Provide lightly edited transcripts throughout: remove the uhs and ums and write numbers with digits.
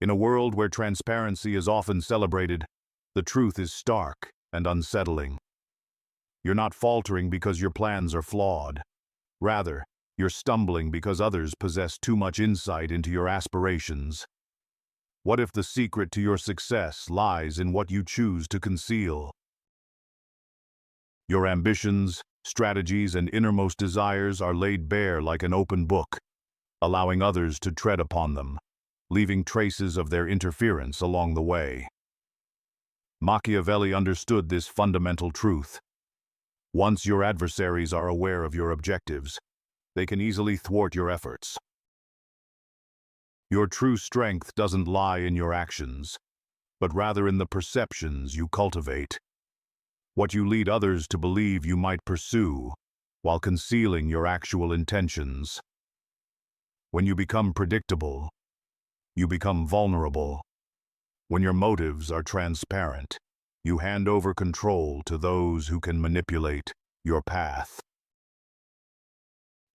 In a world where transparency is often celebrated, the truth is stark and unsettling. You're not faltering because your plans are flawed. Rather, you're stumbling because others possess too much insight into your aspirations. What if the secret to your success lies in what you choose to conceal? Your ambitions, strategies, and innermost desires are laid bare like an open book, allowing others to tread upon them, leaving traces of their interference along the way. Machiavelli understood this fundamental truth. Once your adversaries are aware of your objectives, they can easily thwart your efforts. Your true strength doesn't lie in your actions, but rather in the perceptions you cultivate. What you lead others to believe you might pursue, while concealing your actual intentions. When you become predictable, you become vulnerable. When your motives are transparent, you hand over control to those who can manipulate your path.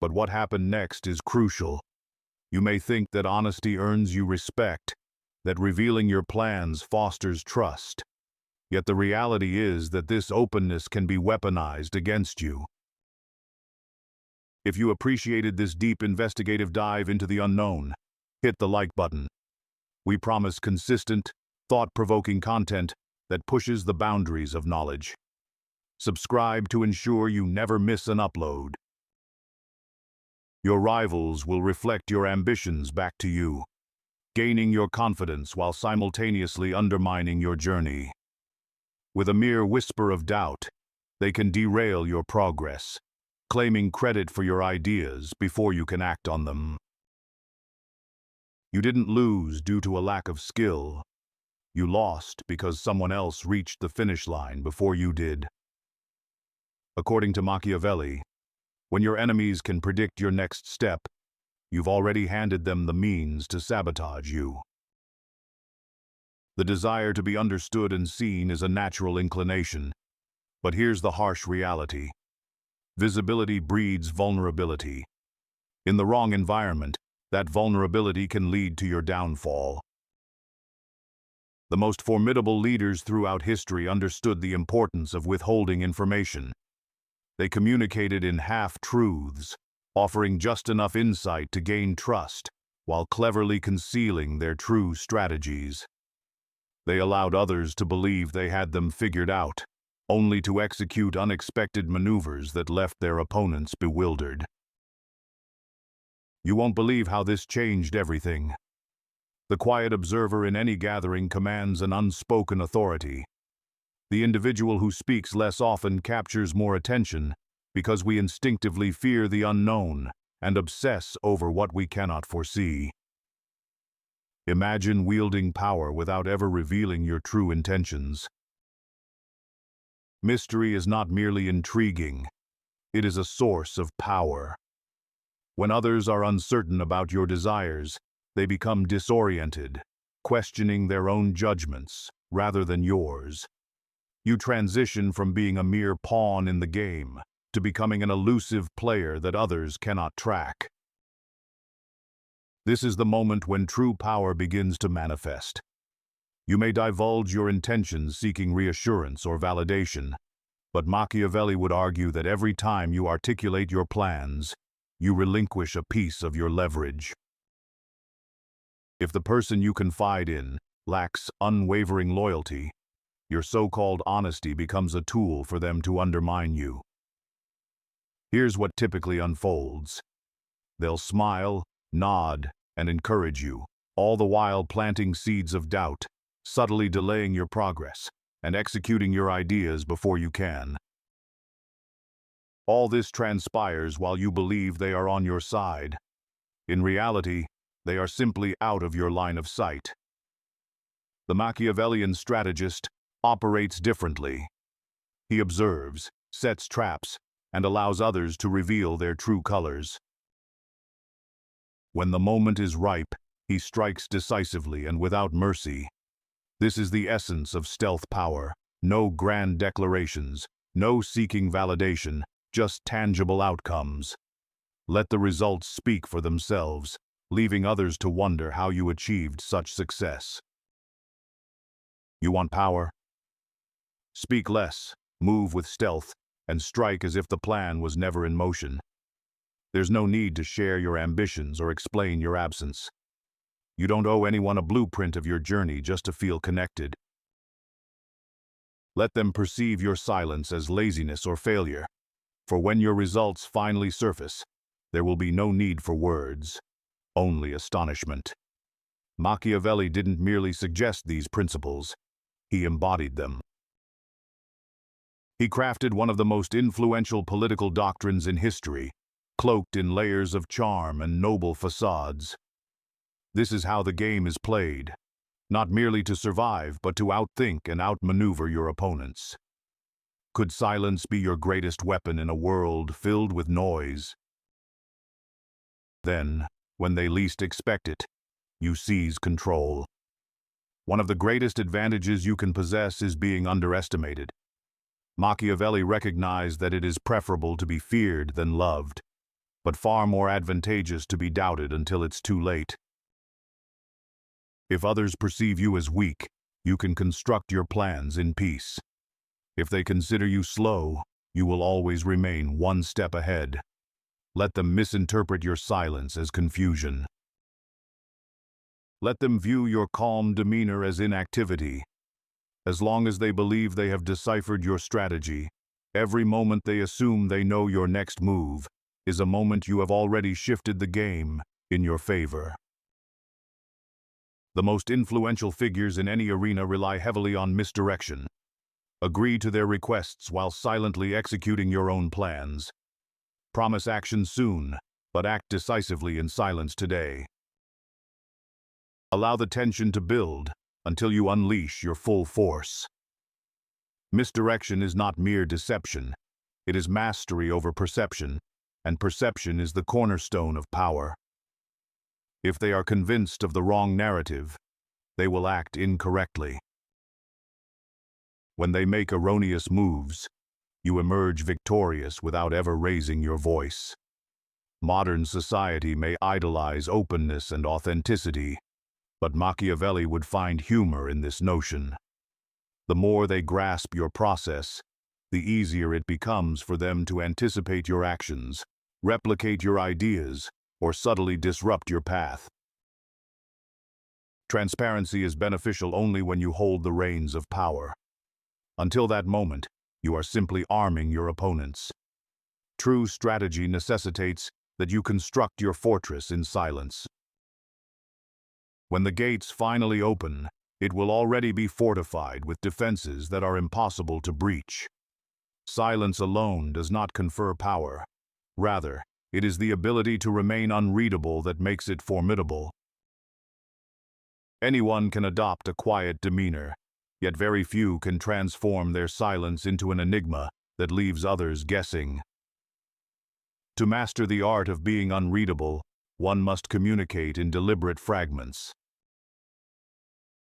But what happened next is crucial. You may think that honesty earns you respect, that revealing your plans fosters trust. Yet the reality is that this openness can be weaponized against you. If you appreciated this deep investigative dive into the unknown, hit the like button. We promise consistent, thought-provoking content that pushes the boundaries of knowledge. Subscribe to ensure you never miss an upload. Your rivals will reflect your ambitions back to you, gaining your confidence while simultaneously undermining your journey. With a mere whisper of doubt, they can derail your progress, claiming credit for your ideas before you can act on them. You didn't lose due to a lack of skill. You lost because someone else reached the finish line before you did. According to Machiavelli, when your enemies can predict your next step, you've already handed them the means to sabotage you. The desire to be understood and seen is a natural inclination, but here's the harsh reality. Visibility breeds vulnerability. In the wrong environment, that vulnerability can lead to your downfall. The most formidable leaders throughout history understood the importance of withholding information. They communicated in half-truths, offering just enough insight to gain trust, while cleverly concealing their true strategies. They allowed others to believe they had them figured out, only to execute unexpected maneuvers that left their opponents bewildered. You won't believe how this changed everything. The quiet observer in any gathering commands an unspoken authority. The individual who speaks less often captures more attention because we instinctively fear the unknown and obsess over what we cannot foresee. Imagine wielding power without ever revealing your true intentions. Mystery is not merely intriguing, it is a source of power. When others are uncertain about your desires, they become disoriented, questioning their own judgments rather than yours. You transition from being a mere pawn in the game to becoming an elusive player that others cannot track. This is the moment when true power begins to manifest. You may divulge your intentions seeking reassurance or validation, but Machiavelli would argue that every time you articulate your plans, you relinquish a piece of your leverage. If the person you confide in lacks unwavering loyalty, your so-called honesty becomes a tool for them to undermine you. Here's what typically unfolds. They'll smile, nod, and encourage you, all the while planting seeds of doubt, subtly delaying your progress, and executing your ideas before you can. All this transpires while you believe they are on your side. In reality, they are simply out of your line of sight. The Machiavellian strategist operates differently. He observes, sets traps, and allows others to reveal their true colors. When the moment is ripe, he strikes decisively and without mercy. This is the essence of stealth power. No grand declarations, no seeking validation, just tangible outcomes. Let the results speak for themselves, leaving others to wonder how you achieved such success. You want power? Speak less, move with stealth, and strike as if the plan was never in motion. There's no need to share your ambitions or explain your absence. You don't owe anyone a blueprint of your journey just to feel connected. Let them perceive your silence as laziness or failure, for when your results finally surface, there will be no need for words, only astonishment. Machiavelli didn't merely suggest these principles, he embodied them. He crafted one of the most influential political doctrines in history, cloaked in layers of charm and noble facades. This is how the game is played, not merely to survive, but to outthink and outmaneuver your opponents. Could silence be your greatest weapon in a world filled with noise? Then, when they least expect it, you seize control. One of the greatest advantages you can possess is being underestimated. Machiavelli recognized that it is preferable to be feared than loved, but far more advantageous to be doubted until it's too late. If others perceive you as weak, you can construct your plans in peace. If they consider you slow, you will always remain one step ahead. Let them misinterpret your silence as confusion. Let them view your calm demeanor as inactivity. As long as they believe they have deciphered your strategy, every moment they assume they know your next move is a moment you have already shifted the game in your favor. The most influential figures in any arena rely heavily on misdirection. Agree to their requests while silently executing your own plans. Promise action soon, but act decisively in silence today. Allow the tension to build until you unleash your full force. Misdirection is not mere deception. It is mastery over perception, and perception is the cornerstone of power. If they are convinced of the wrong narrative, they will act incorrectly. When they make erroneous moves, you emerge victorious without ever raising your voice. Modern society may idolize openness and authenticity, but Machiavelli would find humor in this notion. The more they grasp your process, the easier it becomes for them to anticipate your actions, replicate your ideas, or subtly disrupt your path. Transparency is beneficial only when you hold the reins of power. Until that moment, you are simply arming your opponents. True strategy necessitates that you construct your fortress in silence. When the gates finally open, it will already be fortified with defenses that are impossible to breach. Silence alone does not confer power. Rather, it is the ability to remain unreadable that makes it formidable. Anyone can adopt a quiet demeanor, yet very few can transform their silence into an enigma that leaves others guessing. To master the art of being unreadable, one must communicate in deliberate fragments.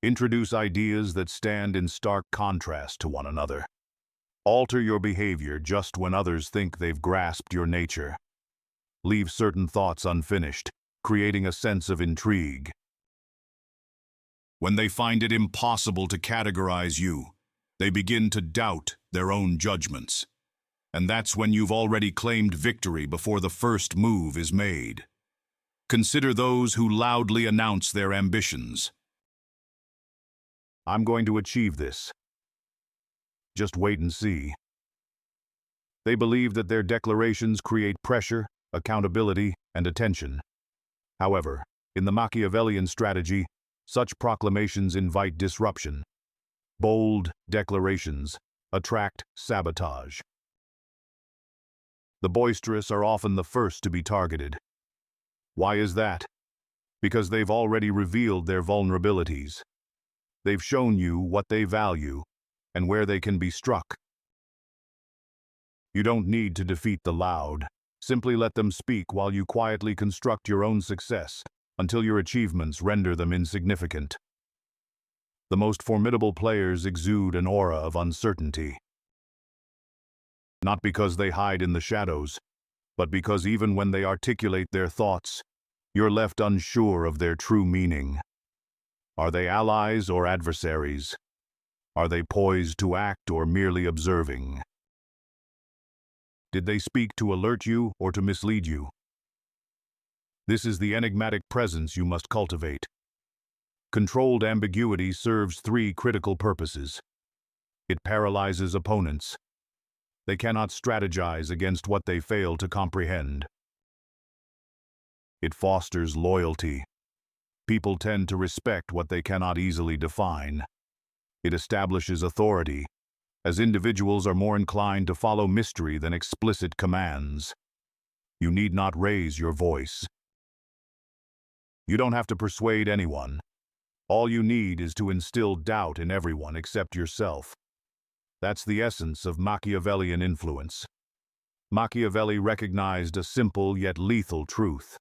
Introduce ideas that stand in stark contrast to one another. Alter your behavior just when others think they've grasped your nature. Leave certain thoughts unfinished, creating a sense of intrigue. When they find it impossible to categorize you, they begin to doubt their own judgments. And that's when you've already claimed victory before the first move is made. Consider those who loudly announce their ambitions. I'm going to achieve this. Just wait and see. They believe that their declarations create pressure, accountability, and attention. However, in the Machiavellian strategy, such proclamations invite disruption. Bold declarations attract sabotage. The boisterous are often the first to be targeted. Why is that? Because they've already revealed their vulnerabilities. They've shown you what they value and where they can be struck. You don't need to defeat the loud. Simply let them speak while you quietly construct your own success until your achievements render them insignificant. The most formidable players exude an aura of uncertainty. Not because they hide in the shadows, but because even when they articulate their thoughts, You're left unsure of their true meaning. Are they allies or adversaries? Are they poised to act or merely observing? Did they speak to alert you or to mislead you? This is the enigmatic presence you must cultivate. Controlled ambiguity serves three critical purposes. It paralyzes opponents. They cannot strategize against what they fail to comprehend. It fosters loyalty. People tend to respect what they cannot easily define. It establishes authority, as individuals are more inclined to follow mystery than explicit commands. You need not raise your voice. You don't have to persuade anyone. All you need is to instill doubt in everyone except yourself. That's the essence of Machiavellian influence. Machiavelli recognized a simple yet lethal truth.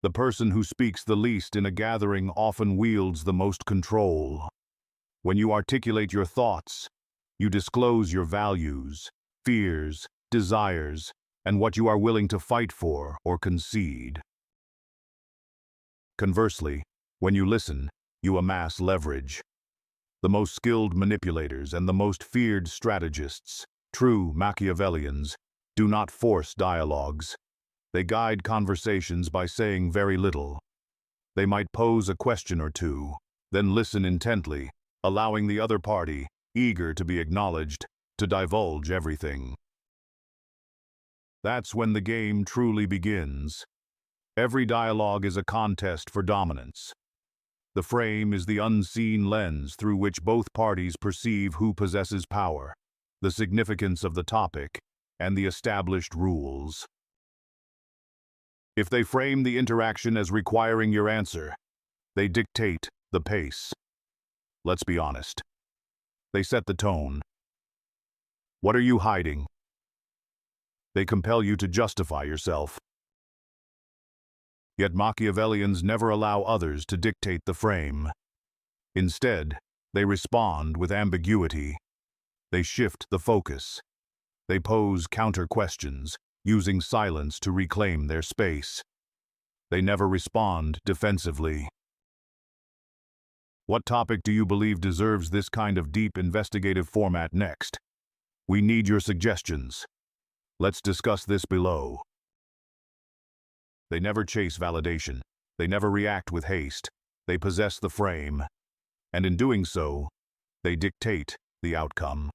The person who speaks the least in a gathering often wields the most control. When you articulate your thoughts, you disclose your values, fears, desires, and what you are willing to fight for or concede. Conversely, when you listen, you amass leverage. The most skilled manipulators and the most feared strategists, true Machiavellians, do not force dialogues. They guide conversations by saying very little. They might pose a question or two, then listen intently, allowing the other party, eager to be acknowledged, to divulge everything. That's when the game truly begins. Every dialogue is a contest for dominance. The frame is the unseen lens through which both parties perceive who possesses power, the significance of the topic, and the established rules. If they frame the interaction as requiring your answer, they dictate the pace. Let's be honest. They set the tone. What are you hiding? They compel you to justify yourself. Yet Machiavellians never allow others to dictate the frame. Instead, they respond with ambiguity. They shift the focus. They pose counter-questions, using silence to reclaim their space. They never respond defensively. What topic do you believe deserves this kind of deep investigative format next? We need your suggestions. Let's discuss this below. They never chase validation. They never react with haste. They possess the frame. And in doing so, they dictate the outcome.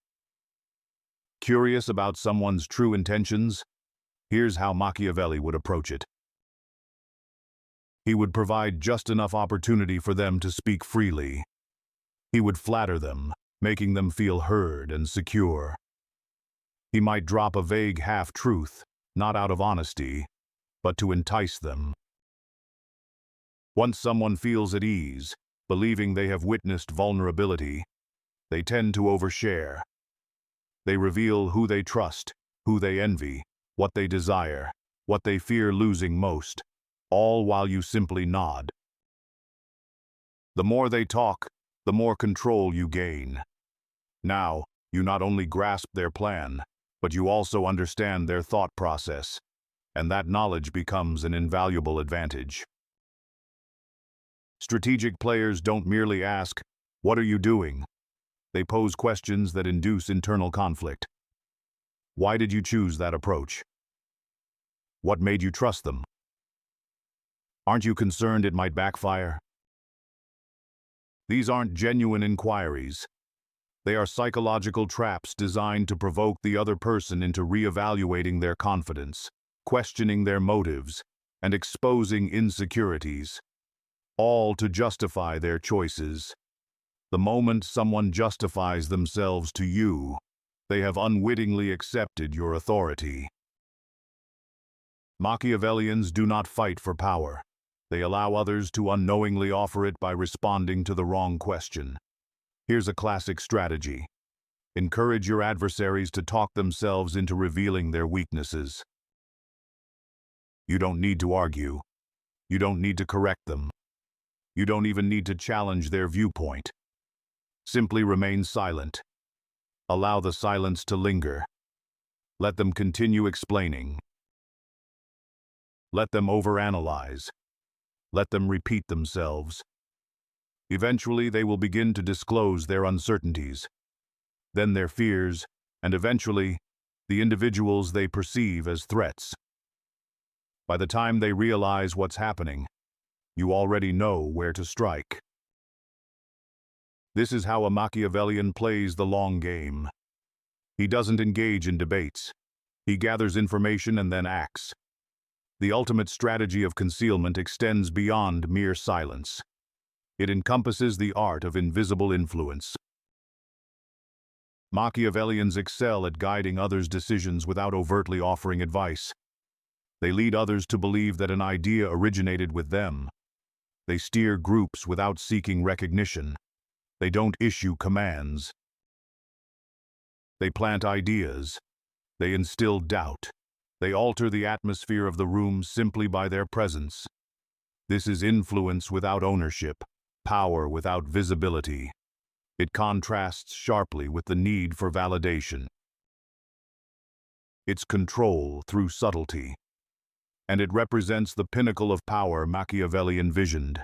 Curious about someone's true intentions? Here's how Machiavelli would approach it. He would provide just enough opportunity for them to speak freely. He would flatter them, making them feel heard and secure. He might drop a vague half-truth, not out of honesty, but to entice them. Once someone feels at ease, believing they have witnessed vulnerability, they tend to overshare. They reveal who they trust, who they envy, what they desire, what they fear losing most, all while you simply nod. The more they talk, the more control you gain. Now, you not only grasp their plan, but you also understand their thought process, and that knowledge becomes an invaluable advantage. Strategic players don't merely ask, "What are you doing?" They pose questions that induce internal conflict. Why did you choose that approach? What made you trust them? Aren't you concerned it might backfire? These aren't genuine inquiries. They are psychological traps designed to provoke the other person into reevaluating their confidence, questioning their motives, and exposing insecurities, all to justify their choices. The moment someone justifies themselves to you, they have unwittingly accepted your authority. Machiavellians do not fight for power. They allow others to unknowingly offer it by responding to the wrong question. Here's a classic strategy. Encourage your adversaries to talk themselves into revealing their weaknesses. You don't need to argue. You don't need to correct them. You don't even need to challenge their viewpoint. Simply remain silent. Allow the silence to linger. Let them continue explaining. Let them overanalyze. Let them repeat themselves. Eventually, they will begin to disclose their uncertainties, then their fears, and eventually, the individuals they perceive as threats. By the time they realize what's happening, you already know where to strike. This is how a Machiavellian plays the long game. He doesn't engage in debates. He gathers information and then acts. The ultimate strategy of concealment extends beyond mere silence. It encompasses the art of invisible influence. Machiavellians excel at guiding others' decisions without overtly offering advice. They lead others to believe that an idea originated with them. They steer groups without seeking recognition. They don't issue commands. They plant ideas. They instill doubt. They alter the atmosphere of the room simply by their presence. This is influence without ownership, power without visibility. It contrasts sharply with the need for validation. It's control through subtlety, and it represents the pinnacle of power Machiavelli envisioned.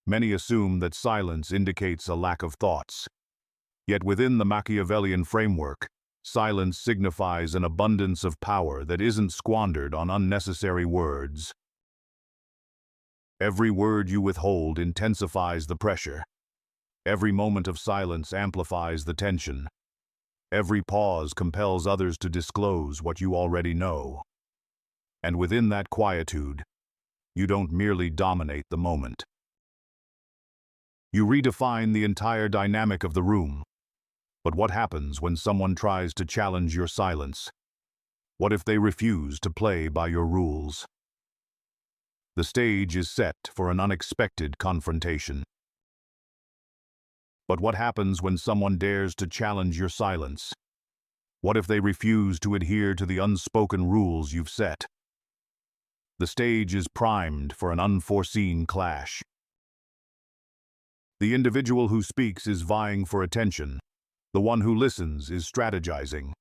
Many assume that silence indicates a lack of thoughts. Yet within the Machiavellian framework, silence signifies an abundance of power that isn't squandered on unnecessary words. Every word you withhold intensifies the pressure. Every moment of silence amplifies the tension. Every pause compels others to disclose what you already know. And within that quietude, you don't merely dominate the moment. You redefine the entire dynamic of the room. But what happens when someone tries to challenge your silence? What if they refuse to play by your rules? The stage is set for an unexpected confrontation. But what happens when someone dares to challenge your silence? What if they refuse to adhere to the unspoken rules you've set? The stage is primed for an unforeseen clash. The individual who speaks is vying for attention. The one who listens is strategizing.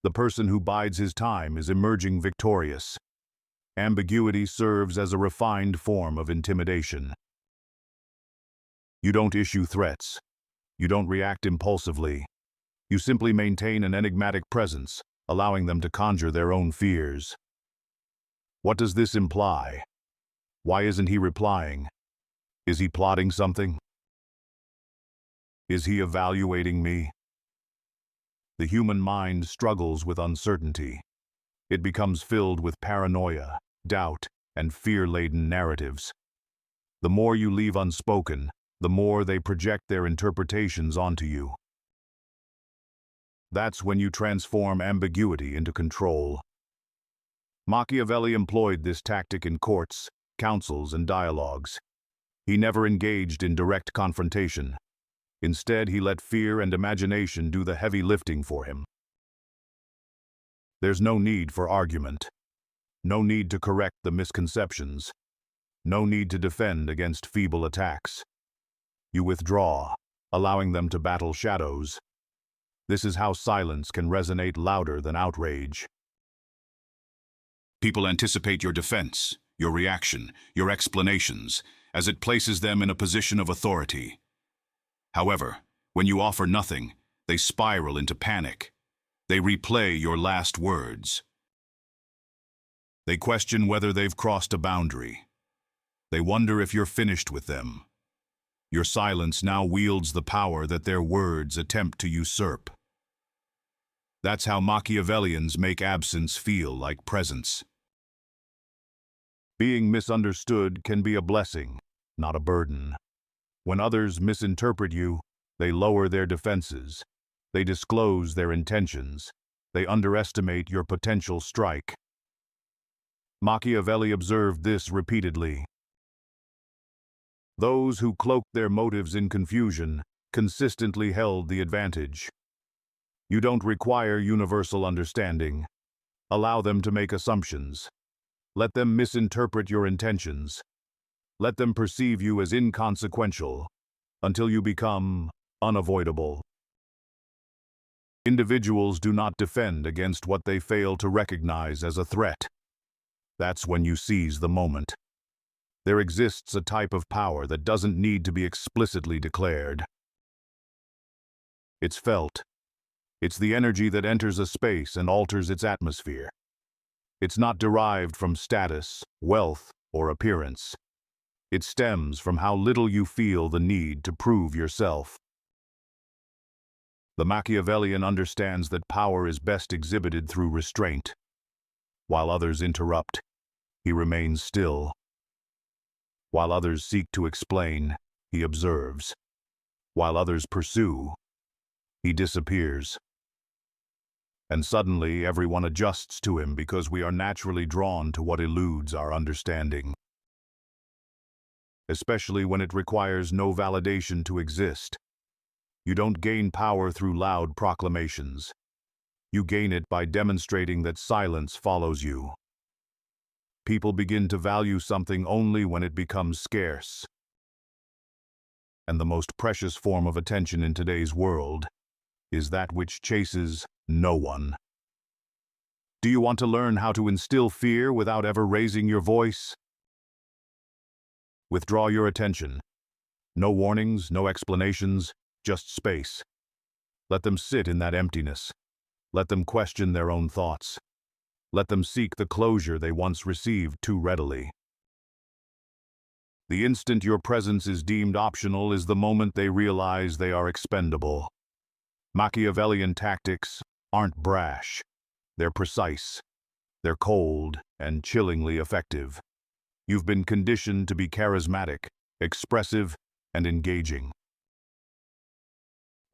The person who bides his time is emerging victorious. Ambiguity serves as a refined form of intimidation. You don't issue threats. You don't react impulsively. You simply maintain an enigmatic presence, allowing them to conjure their own fears. What does this imply? Why isn't he replying? Is he plotting something? Is he evaluating me? The human mind struggles with uncertainty. It becomes filled with paranoia, doubt, and fear-laden narratives. The more you leave unspoken, the more they project their interpretations onto you. That's when you transform ambiguity into control. Machiavelli employed this tactic in courts, councils, and dialogues. He never engaged in direct confrontation. Instead, he let fear and imagination do the heavy lifting for him. There's no need for argument. No need to correct the misconceptions. No need to defend against feeble attacks. You withdraw, allowing them to battle shadows. This is how silence can resonate louder than outrage. People anticipate your defense, your reaction, your explanations, as it places them in a position of authority. However, when you offer nothing, they spiral into panic. They replay your last words. They question whether they've crossed a boundary. They wonder if you're finished with them. Your silence now wields the power that their words attempt to usurp. That's how Machiavellians make absence feel like presence. Being misunderstood can be a blessing, not a burden. When others misinterpret you, they lower their defenses. They disclose their intentions. They underestimate your potential strike. Machiavelli observed this repeatedly. Those who cloaked their motives in confusion consistently held the advantage. You don't require universal understanding. Allow them to make assumptions. Let them misinterpret your intentions. Let them perceive you as inconsequential until you become unavoidable. Individuals do not defend against what they fail to recognize as a threat. That's when you seize the moment. There exists a type of power that doesn't need to be explicitly declared. It's felt. It's the energy that enters a space and alters its atmosphere. It's not derived from status, wealth, or appearance. It stems from how little you feel the need to prove yourself. The Machiavellian understands that power is best exhibited through restraint. While others interrupt, he remains still. While others seek to explain, he observes. While others pursue, he disappears. And suddenly everyone adjusts to him because we are naturally drawn to what eludes our understanding. Especially when it requires no validation to exist. You don't gain power through loud proclamations. You gain it by demonstrating that silence follows you. People begin to value something only when it becomes scarce. And the most precious form of attention in today's world is that which chases no one. Do you want to learn how to instill fear without ever raising your voice? Withdraw your attention. No warnings, no explanations, just space. Let them sit in that emptiness. Let them question their own thoughts. Let them seek the closure they once received too readily. The instant your presence is deemed optional is the moment they realize they are expendable. Machiavellian tactics aren't brash. They're precise. They're cold and chillingly effective. You've been conditioned to be charismatic, expressive, and engaging.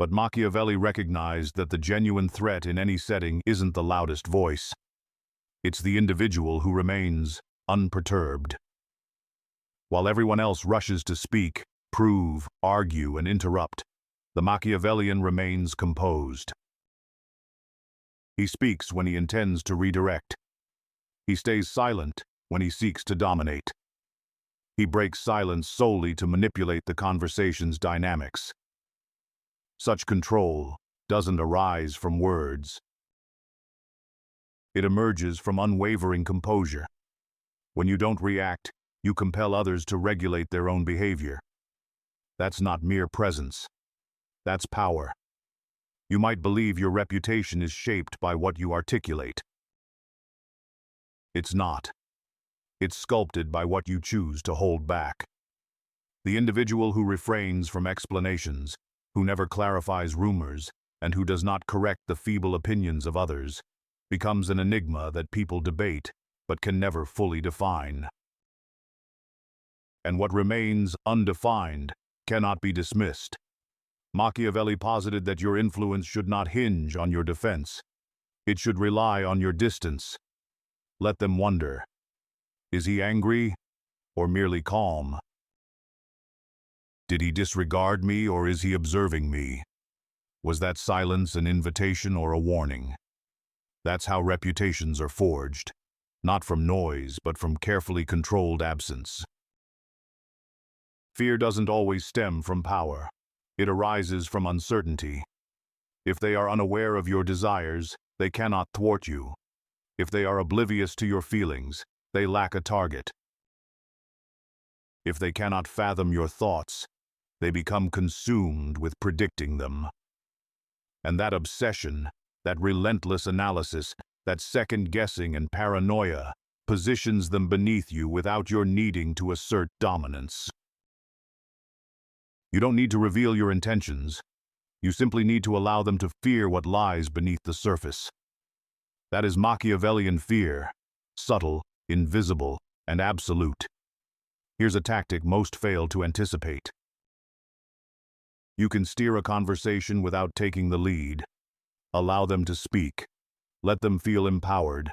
But Machiavelli recognized that the genuine threat in any setting isn't the loudest voice. It's the individual who remains unperturbed. While everyone else rushes to speak, prove, argue, and interrupt, the Machiavellian remains composed. He speaks when he intends to redirect. He stays silent when he seeks to dominate. He breaks silence solely to manipulate the conversation's dynamics. Such control doesn't arise from words. It emerges from unwavering composure. When you don't react, you compel others to regulate their own behavior. That's not mere presence. That's power. You might believe your reputation is shaped by what you articulate. It's not. It's sculpted by what you choose to hold back. The individual who refrains from explanations, who never clarifies rumors, and who does not correct the feeble opinions of others, becomes an enigma that people debate but can never fully define. And what remains undefined cannot be dismissed. Machiavelli posited that your influence should not hinge on your defense. It should rely on your distance. Let them wonder. Is he angry or merely calm? Did he disregard me or is he observing me? Was that silence an invitation or a warning? That's how reputations are forged, not from noise but from carefully controlled absence. Fear doesn't always stem from power. It arises from uncertainty. If they are unaware of your desires, they cannot thwart you. If they are oblivious to your feelings, they lack a target. If they cannot fathom your thoughts, they become consumed with predicting them. And that obsession, that relentless analysis, that second-guessing and paranoia positions them beneath you without your needing to assert dominance. You don't need to reveal your intentions. You simply need to allow them to fear what lies beneath the surface. That is Machiavellian fear, subtle, invisible, and absolute. Here's a tactic most fail to anticipate. You can steer a conversation without taking the lead. Allow them to speak. Let them feel empowered.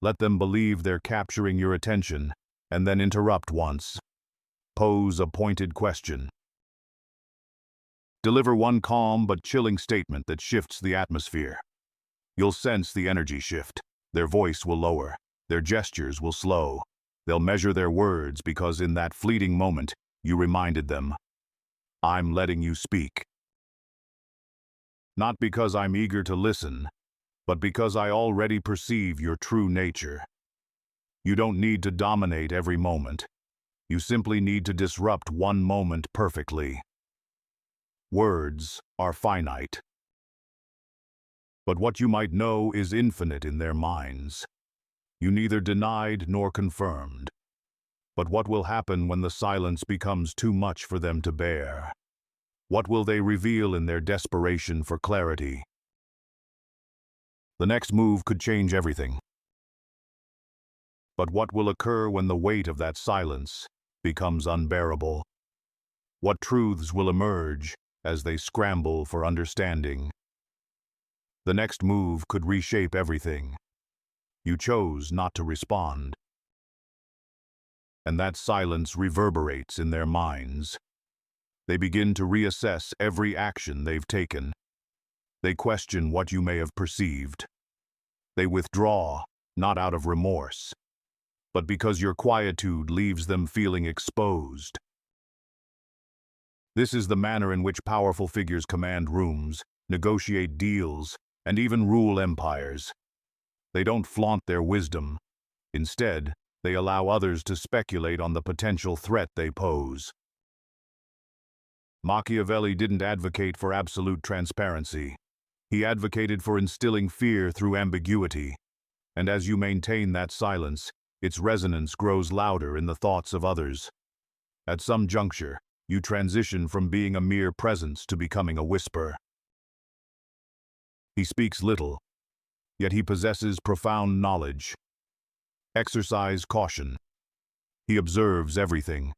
Let them believe they're capturing your attention, and then interrupt once. Pose a pointed question. Deliver one calm but chilling statement that shifts the atmosphere. You'll sense the energy shift. Their voice will lower. Their gestures will slow. They'll measure their words because in that fleeting moment, you reminded them, I'm letting you speak. Not because I'm eager to listen, but because I already perceive your true nature. You don't need to dominate every moment. You simply need to disrupt one moment perfectly. Words are finite. But what you might know is infinite in their minds. You neither denied nor confirmed. But what will happen when the silence becomes too much for them to bear? What will they reveal in their desperation for clarity? The next move could change everything. But what will occur when the weight of that silence becomes unbearable? What truths will emerge as they scramble for understanding? The next move could reshape everything. You chose not to respond. And that silence reverberates in their minds. They begin to reassess every action they've taken. They question what you may have perceived. They withdraw, not out of remorse, but because your quietude leaves them feeling exposed. This is the manner in which powerful figures command rooms, negotiate deals, and even rule empires. They don't flaunt their wisdom. Instead, they allow others to speculate on the potential threat they pose. Machiavelli didn't advocate for absolute transparency. He advocated for instilling fear through ambiguity. And as you maintain that silence, its resonance grows louder in the thoughts of others. At some juncture, you transition from being a mere presence to becoming a whisper. He speaks little, yet he possesses profound knowledge. Exercise caution. He observes everything.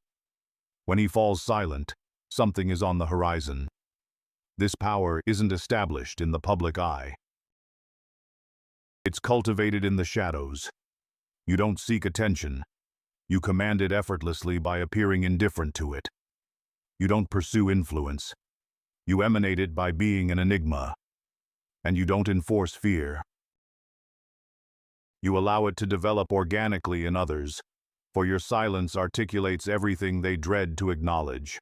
When he falls silent, something is on the horizon. This power isn't established in the public eye. It's cultivated in the shadows. You don't seek attention. You command it effortlessly by appearing indifferent to it. You don't pursue influence. You emanate it by being an enigma. And you don't enforce fear. You allow it to develop organically in others, for your silence articulates everything they dread to acknowledge.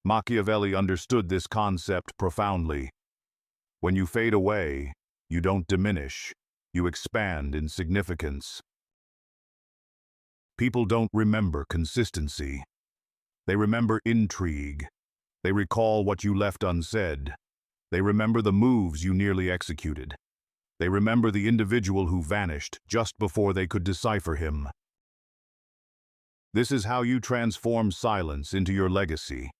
Machiavelli understood this concept profoundly. When you fade away, you don't diminish, you expand in significance. People don't remember consistency. They remember intrigue. They recall what you left unsaid. They remember the moves you nearly executed. They remember the individual who vanished just before they could decipher him. This is how you transform silence into your legacy.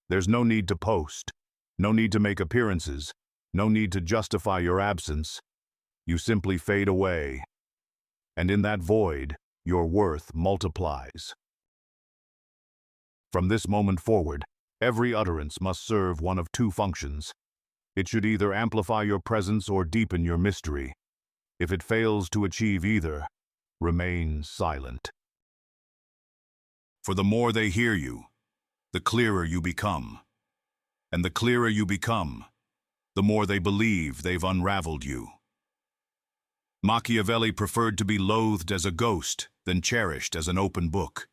There's no need to post, no need to make appearances, no need to justify your absence. You simply fade away. And in that void, your worth multiplies. From this moment forward, every utterance must serve one of two functions. It should either amplify your presence or deepen your mystery. If it fails to achieve either, remain silent. For the more they hear you, the clearer you become. And the clearer you become, the more they believe they've unraveled you. Machiavelli preferred to be loathed as a ghost than cherished as an open book.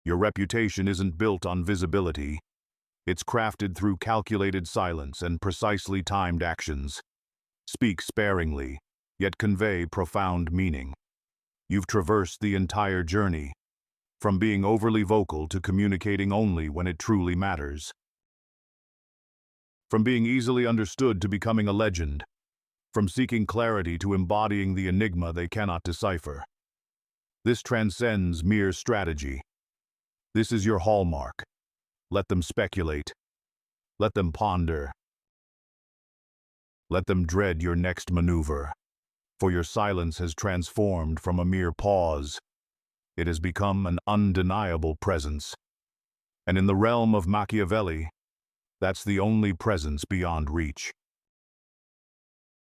Your reputation isn't built on visibility. It's crafted through calculated silence and precisely timed actions. Speak sparingly, yet convey profound meaning. You've traversed the entire journey, from being overly vocal to communicating only when it truly matters. From being easily understood to becoming a legend. From seeking clarity to embodying the enigma they cannot decipher. This transcends mere strategy. This is your hallmark. Let them speculate. Let them ponder. Let them dread your next maneuver. For your silence has transformed from a mere pause. It has become an undeniable presence. And in the realm of Machiavelli, that's the only presence beyond reach.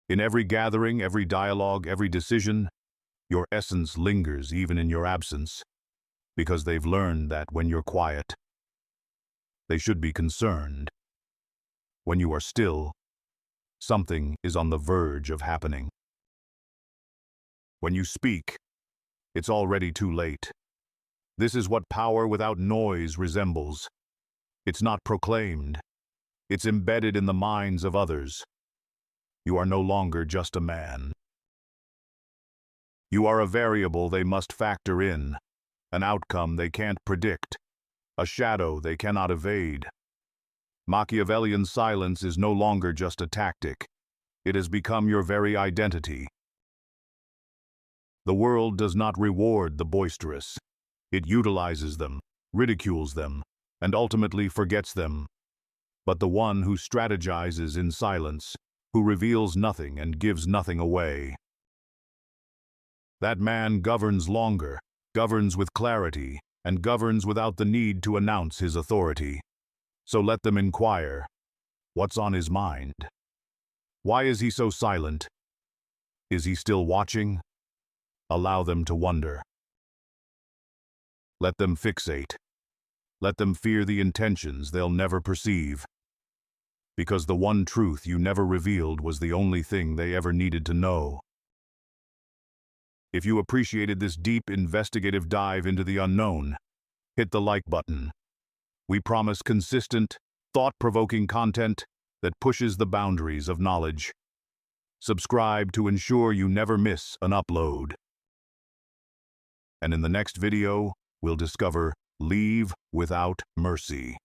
In every gathering, every dialogue, every decision, your essence lingers even in your absence, because they've learned that when you're quiet, they should be concerned. When you are still, something is on the verge of happening. When you speak, it's already too late. This is what power without noise resembles. It's not proclaimed. It's embedded in the minds of others. You are no longer just a man. You are a variable they must factor in, an outcome they can't predict, a shadow they cannot evade. Machiavellian silence is no longer just a tactic. It has become your very identity. The world does not reward the boisterous. It utilizes them, ridicules them, and ultimately forgets them. But the one who strategizes in silence, who reveals nothing and gives nothing away, that man governs longer, governs with clarity, and governs without the need to announce his authority. So let them inquire, what's on his mind? Why is he so silent? Is he still watching? Allow them to wonder. Let them fixate. Let them fear the intentions they'll never perceive. Because the one truth you never revealed was the only thing they ever needed to know. If you appreciated this deep, investigative dive into the unknown, hit the like button. We promise consistent, thought-provoking content that pushes the boundaries of knowledge. Subscribe to ensure you never miss an upload. And in the next video, we'll discover Leave Without Mercy,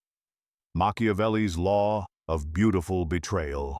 Machiavelli's law of beautiful betrayal.